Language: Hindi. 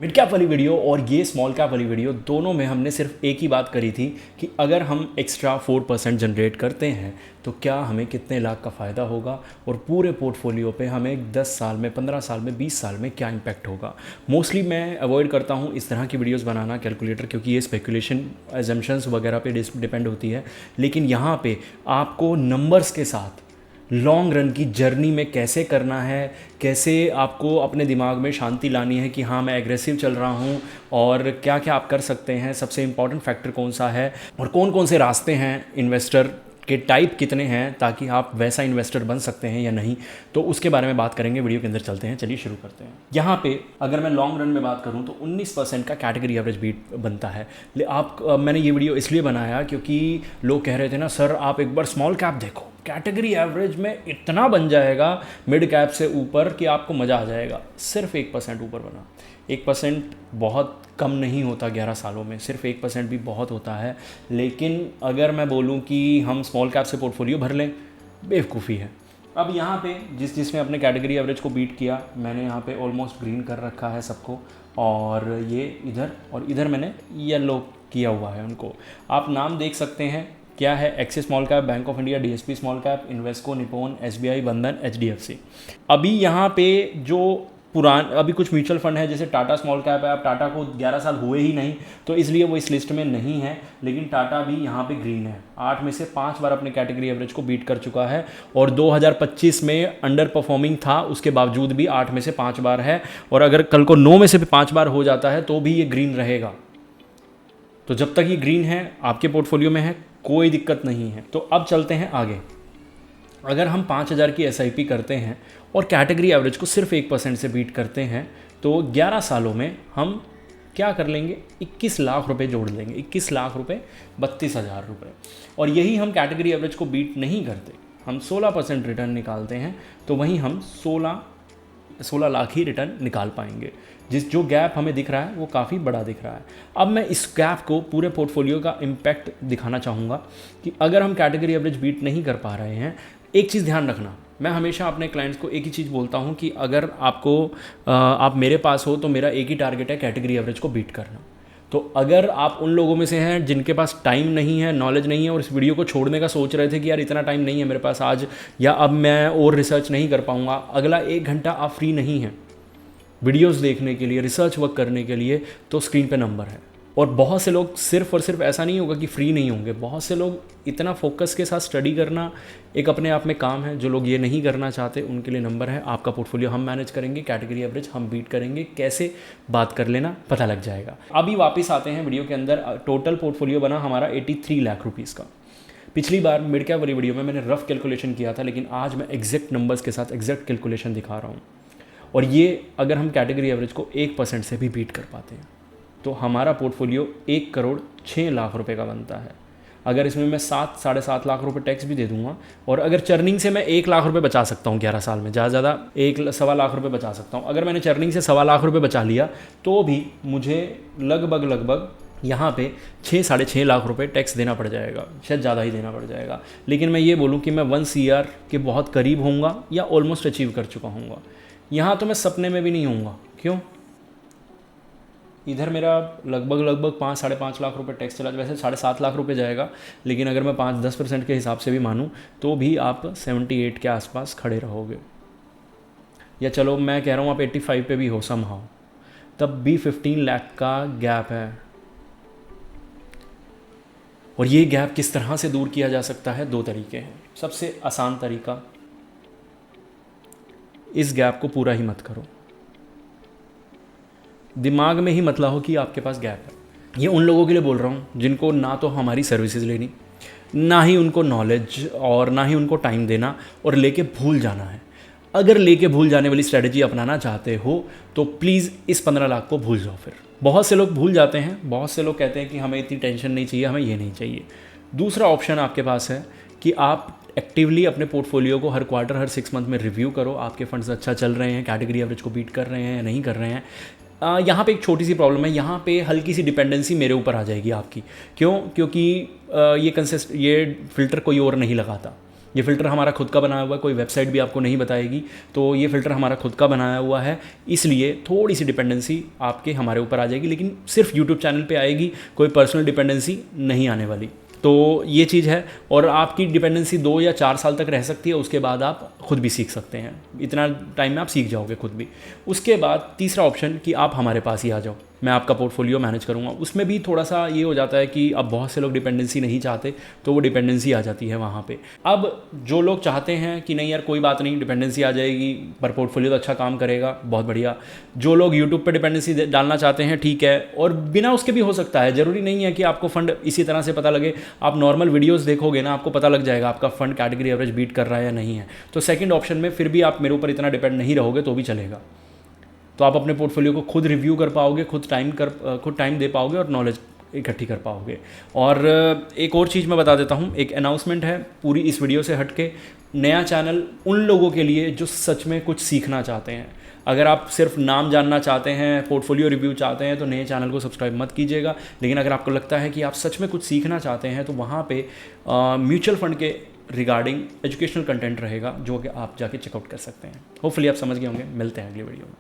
मिड कैप वाली वीडियो और ये स्मॉल कैप वाली वीडियो दोनों में हमने सिर्फ एक ही बात करी थी कि अगर हम एक्स्ट्रा 4% जनरेट करते हैं तो क्या हमें कितने लाख का फ़ायदा होगा और पूरे पोर्टफोलियो पे हमें 10 साल में, 15 साल में, 20 साल में क्या इम्पैक्ट होगा। मोस्टली मैं अवॉइड करता हूँ इस तरह की वीडियोस बनाना कैलकुलेटर, क्योंकि ये स्पेकुलेशन एजम्पशंस वगैरह पे डिपेंड होती है। लेकिन यहाँ पे आपको नंबर्स के साथ लॉन्ग रन की जर्नी में कैसे करना है, कैसे आपको अपने दिमाग में शांति लानी है कि हाँ मैं एग्रेसिव चल रहा हूँ और क्या क्या आप कर सकते हैं, सबसे इम्पॉर्टेंट फैक्टर कौन सा है और कौन कौन से रास्ते हैं, इन्वेस्टर के टाइप कितने हैं ताकि आप वैसा इन्वेस्टर बन सकते हैं या नहीं, तो उसके बारे में बात करेंगे। वीडियो के अंदर चलते हैं, चलिए शुरू करते हैं। यहाँ पे अगर मैं लॉन्ग रन में बात करूँ तो 19% का कैटेगरी एवरेज बीट बनता है। मैंने ये वीडियो इसलिए बनाया क्योंकि लोग कह रहे थे ना सर आप एक बार स्मॉल कैप देखो, कैटेगरी एवरेज में इतना बन जाएगा मिड कैप से ऊपर कि आपको मज़ा आ जाएगा। सिर्फ 1% ऊपर बना। 1% बहुत कम नहीं होता 11 सालों में, सिर्फ 1% भी बहुत होता है। लेकिन अगर मैं बोलूं कि हम स्मॉल कैप से पोर्टफोलियो भर लें, बेवकूफ़ी है। अब यहाँ पे जिसमें अपने कैटेगरी एवरेज को बीट किया, मैंने यहाँ पे ऑलमोस्ट ग्रीन कर रखा है सबको, और ये इधर और इधर मैंने येलो किया हुआ है उनको। आप नाम देख सकते हैं क्या है, axis small cap, bank of India, DSP small cap, Invesco, Nippon, SBI, बंधन, एचडीएफसी। अभी यहाँ पे जो अभी कुछ म्यूचुअल फंड है जैसे टाटा स्मॉल कैप है। अब टाटा को 11 साल हुए ही नहीं तो इसलिए वो इस लिस्ट में नहीं है, लेकिन टाटा भी यहाँ पे ग्रीन है। 8 में से 5 बार अपने कैटेगरी एवरेज को बीट कर चुका है और 2025 में अंडर परफॉर्मिंग था, उसके बावजूद भी 8 में से 5 बार है। और अगर कल को 9 में से 5 बार हो जाता है तो भी ये ग्रीन रहेगा। तो जब तक ये ग्रीन है, आपके पोर्टफोलियो में है, कोई दिक्कत नहीं है। तो अब चलते हैं आगे। अगर हम 5,000 की एसआईपी करते हैं और कैटेगरी एवरेज को सिर्फ 1% से बीट करते हैं तो 11 सालों में हम क्या कर लेंगे, 21 लाख रुपए जोड़ लेंगे। 21 लाख रुपए, 32,000 रुपये। और यही हम कैटेगरी एवरेज को बीट नहीं करते, हम 16% रिटर्न निकालते हैं तो वहीं हम 16 लाख ही रिटर्न निकाल पाएंगे। जो गैप हमें दिख रहा है वो काफ़ी बड़ा दिख रहा है। अब मैं इस गैप को पूरे पोर्टफोलियो का इम्पैक्ट दिखाना चाहूँगा कि अगर हम कैटेगरी एवरेज बीट नहीं कर पा रहे हैं, एक चीज़ ध्यान रखना, मैं हमेशा अपने क्लाइंट्स को एक ही चीज़ बोलता हूँ कि अगर आप मेरे पास हो तो मेरा एक ही टारगेट है, कैटेगरी एवरेज को बीट करना। तो अगर आप उन लोगों में से हैं जिनके पास टाइम नहीं है, नॉलेज नहीं है और इस वीडियो को छोड़ने का सोच रहे थे कि यार इतना टाइम नहीं है मेरे पास आज, या अब मैं और रिसर्च नहीं कर पाऊँगा, अगला 1 घंटा आप फ्री नहीं हैं वीडियोस देखने के लिए, रिसर्च वर्क करने के लिए, तो स्क्रीन पे नंबर है। और बहुत से लोग सिर्फ और सिर्फ ऐसा नहीं होगा कि फ्री नहीं होंगे, बहुत से लोग इतना फोकस के साथ स्टडी करना एक अपने आप में काम है। जो लोग ये नहीं करना चाहते उनके लिए नंबर है। आपका पोर्टफोलियो हम मैनेज करेंगे, कैटेगरी एवरेज हम बीट करेंगे, कैसे बात कर लेना पता लग जाएगा। अभी वापस आते हैं वीडियो के अंदर। टोटल पोर्टफोलियो बना हमारा 83 लाख रुपीज़ का। पिछली बार मिड कैप वाली वीडियो में मैंने रफ कैलकुलेशन किया था, लेकिन आज मैं एग्जैक्ट नंबर्स के साथ एग्जैक्ट कैलकुलेशन दिखा रहा हूँ। और ये अगर हम कैटेगरी एवरेज को 1% से भी बीट कर पाते हैं तो हमारा पोर्टफोलियो 1,06,00,000 रुपए का बनता है। अगर इसमें मैं 7-7.5 लाख रुपए टैक्स भी दे दूंगा, और अगर चर्निंग से मैं 1 लाख रुपए बचा सकता हूँ 11 साल में, ज़्यादा 1-1.25 लाख रुपए बचा सकता हूँ। अगर मैंने चर्निंग से 1.25 लाख रुपए बचा लिया तो भी मुझे लगभग यहाँ पे 6-6.5 लाख रुपए टैक्स देना पड़ जाएगा, शायद ज़्यादा ही देना पड़ जाएगा। लेकिन मैं ये बोलूँ कि मैं 1 CR के बहुत करीब होऊंगा या ऑलमोस्ट अचीव कर चुका हूँगा। यहाँ तो मैं सपने में भी नहीं होऊंगा। क्यों? इधर मेरा लगभग 5-5.5 लाख रुपए टैक्स चला, वैसे 7.5 लाख रुपए जाएगा, लेकिन अगर मैं 5-10% के हिसाब से भी मानूँ तो भी आप 78 के आसपास खड़े रहोगे। या चलो मैं कह रहा हूँ आप 85 पे भी हो समहाउ, तब भी 15 लाख का गैप है। और ये गैप किस तरह से दूर किया जा सकता है? 2 तरीके हैं। सबसे आसान तरीका, इस गैप को पूरा ही मत करो, दिमाग में ही मत लाओ कि आपके पास गैप है। ये उन लोगों के लिए बोल रहा हूँ जिनको ना तो हमारी सर्विसेज लेनी, ना ही उनको नॉलेज और ना ही उनको टाइम देना, और लेके भूल जाना है। अगर लेके भूल जाने वाली स्ट्रेटजी अपनाना चाहते हो तो प्लीज़ इस 15 लाख को भूल जाओ। फिर बहुत से लोग भूल जाते हैं, बहुत से लोग कहते हैं कि हमें इतनी टेंशन नहीं चाहिए, हमें ये नहीं चाहिए। दूसरा ऑप्शन आपके पास है कि आप एक्टिवली अपने पोर्टफोलियो को हर क्वार्टर, हर 6 मंथ में रिव्यू करो। आपके फंड्स अच्छा चल रहे हैं, कैटेगरी एवरेज को बीट कर रहे हैं या नहीं कर रहे हैं। यहाँ पे एक छोटी सी प्रॉब्लम है, यहाँ पे हल्की सी डिपेंडेंसी मेरे ऊपर आ जाएगी आपकी। क्यों? क्योंकि ये फ़िल्टर कोई और नहीं लगाता। ये फ़िल्टर हमारा खुद का बनाया हुआ है, कोई वेबसाइट भी आपको नहीं बताएगी। तो ये फ़िल्टर हमारा खुद का बनाया हुआ है, इसलिए थोड़ी सी डिपेंडेंसी आपके हमारे ऊपर आ जाएगी, लेकिन सिर्फ यूट्यूब चैनल पे आएगी, कोई पर्सनल डिपेंडेंसी नहीं आने वाली। तो ये चीज़ है, और आपकी डिपेंडेंसी 2 या 4 साल तक रह सकती है, उसके बाद आप खुद भी सीख सकते हैं। इतना टाइम में आप सीख जाओगे खुद भी। उसके बाद तीसरा ऑप्शन कि आप हमारे पास ही आ जाओ, मैं आपका पोर्टफोलियो मैनेज करूँगा। उसमें भी थोड़ा सा ये हो जाता है कि अब बहुत से लोग डिपेंडेंसी नहीं चाहते, तो वो डिपेंडेंसी आ जाती है वहाँ पे। अब जो लोग चाहते हैं कि नहीं यार कोई बात नहीं, डिपेंडेंसी आ जाएगी पर पोर्टफोलियो तो अच्छा काम करेगा, बहुत बढ़िया। जो लोग यूट्यूब पे डिपेंडेंसी डालना चाहते हैं, ठीक है, और बिना उसके भी हो सकता है, ज़रूरी नहीं है कि आपको फंड इसी तरह से पता लगे। आप नॉर्मल वीडियोज़ देखोगे ना, आपको पता लग जाएगा आपका फंड कैटेगरी एवरेज बीट कर रहा है या नहीं है। तो सेकंड ऑप्शन में फिर भी आप मेरे ऊपर इतना डिपेंड नहीं रहोगे तो भी चलेगा। तो आप अपने पोर्टफोलियो को खुद रिव्यू कर पाओगे, खुद टाइम दे पाओगे और नॉलेज इकट्ठी कर पाओगे। और एक और चीज़ मैं बता देता हूँ, एक अनाउंसमेंट है पूरी इस वीडियो से हट के। नया चैनल उन लोगों के लिए जो सच में कुछ सीखना चाहते हैं। अगर आप सिर्फ नाम जानना चाहते हैं, पोर्टफोलियो रिव्यू चाहते हैं, तो नए चैनल को सब्सक्राइब मत कीजिएगा। लेकिन अगर आपको लगता है कि आप सच में कुछ सीखना चाहते हैं, तो वहाँ पे म्यूचुअल फंड के रिगार्डिंग एजुकेशनल कंटेंट रहेगा, जो कि आप जाके चेकआउट कर सकते हैं। होपफुली आप समझ गए होंगे। मिलते हैं अगली वीडियो में।